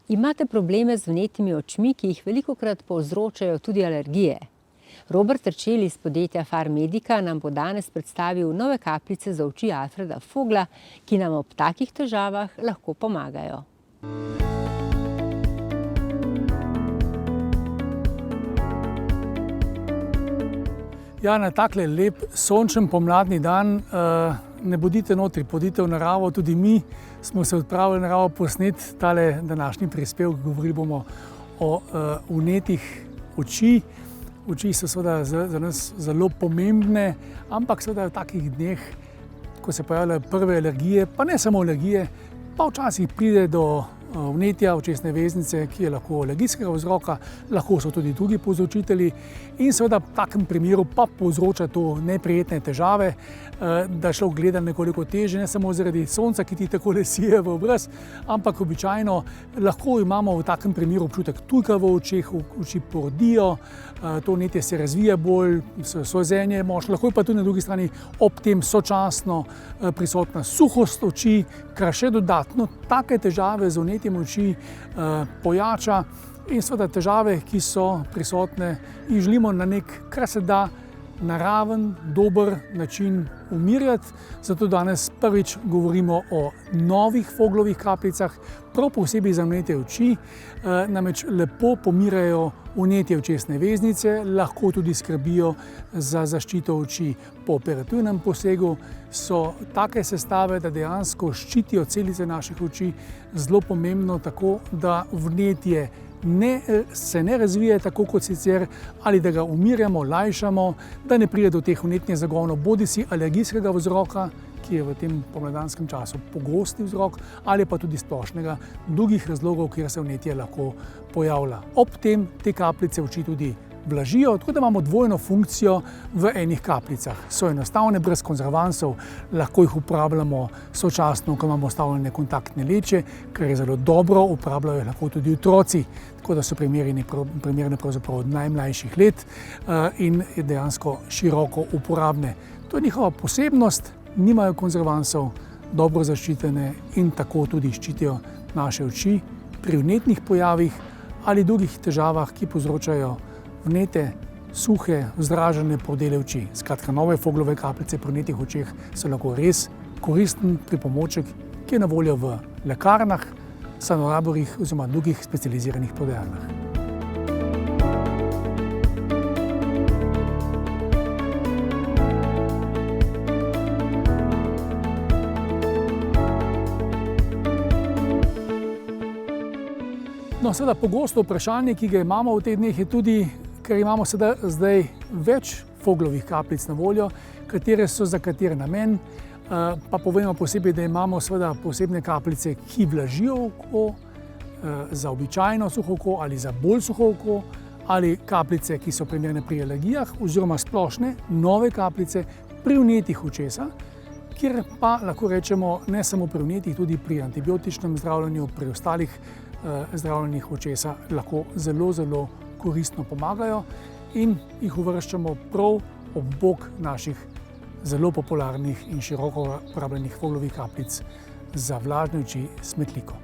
Imate probleme z vnetimi očmi, ki jih velikokrat povzročajo tudi alergije? Robert Terčelj iz podjetja Farmedica nam bo danes predstavil nove kapljice za oči Alfreda Vogla, ki nam ob takih težavah lahko pomagajo. Ja, na takle lep, sončen pomladni dan ne bodite notri, pojdite v naravo. Tudi mi smo se odpravili v naravo posneti tale današnji prispevek. Govorili bomo o vnetih oči. Oči so seveda za nas zelo pomembne, ampak seveda v takih dneh, ko se pojavljajo prve alergije, pa ne samo alergije, pa včasih pride do vnetja očesne veznice, ki je lahko alergijskega vzroka, lahko so tudi drugi povzročitelji in seveda v takem primeru pa povzroča to neprijetne težave, da človek gleda nekoliko težje, ne samo zaradi sonca, ki ti takole sije v obraz, ampak običajno lahko imamo v takem primeru občutek tujka v očeh, oči porodijo, to vnetje se razvija bolj, solzenje je močno, lahko je pa tudi na drugi strani ob tem sočasno prisotna suhost oči, kar še dodatno take težave z vnetjem oči pojača in seveda težave, ki so prisotne in želimo na nek, kar se da, naraven, dober način umirjati. Zato danes prvič govorimo o novih Voglovih kapljicah, prav posebej za vnetje oči, namreč lepo pomirajo vnetje očesne veznice, lahko tudi skrbijo za zaščito oči. Po operativnem posegu so take sestave, da dejansko ščitijo celice naših oči, zelo pomembno, tako da vnetje se ne razvije tako kot sicer, ali da ga umirjamo, lajšamo, da ne pride do teh vnetnih zagonov, bodisi alergijskega vzroka, ki je v tem pomladanskem času pogosti vzrok, ali pa tudi splošnega drugih razlogov, kjer se vnetje lahko pojavlja. Ob tem te kapljice oči tudi vlažijo, tako da imamo dvojno funkcijo v enih kapljicah. So enostavne, brez konzervansov, lahko jih uporabljamo sočasno, ko imamo vstavljene kontaktne leče, kar je zelo dobro, uporabljajo lahko tudi otroci, tako da so primerne pravzaprav od najmlajših let in je dejansko široko uporabne. To je njihova posebnost, nimajo konzervansov, dobro zaščitene in tako tudi ščitijo naše oči pri vnetnih pojavih ali drugih težavah, ki povzročajo vnete, suhe, vzdražene podele oči. Skratka, nove Voglove kapljice pri vnetih očeh so lahko res koristen pripomoček, ki je na voljo v lekarnah, sanolaborjih oziroma drugih specializiranih prodajalnah. No, seveda pogosto vprašanje, ki ga imamo v teh dneh, je tudi, ker imamo zdaj več Voglovih kapljic na voljo, katere so za kater namen, pa povemo posebej, da imamo seveda posebne kapljice, ki vlažijo oko, za običajno suho oko ali za bolj suho oko, ali kapljice, ki so primerne pri alergijah, oziroma splošne nove kapljice pri vnetih očesa, kjer pa lahko rečemo ne samo pri vnetih, tudi pri antibiotičnem zdravljenju, pri ostalih zdravljenjih očesa lahko zelo, zelo koristno pomagajo in jih uvrščamo prav ob bok naših zelo popularnih in široko uporabljenih Voglovih kapljic za vlažne oči s Metliko.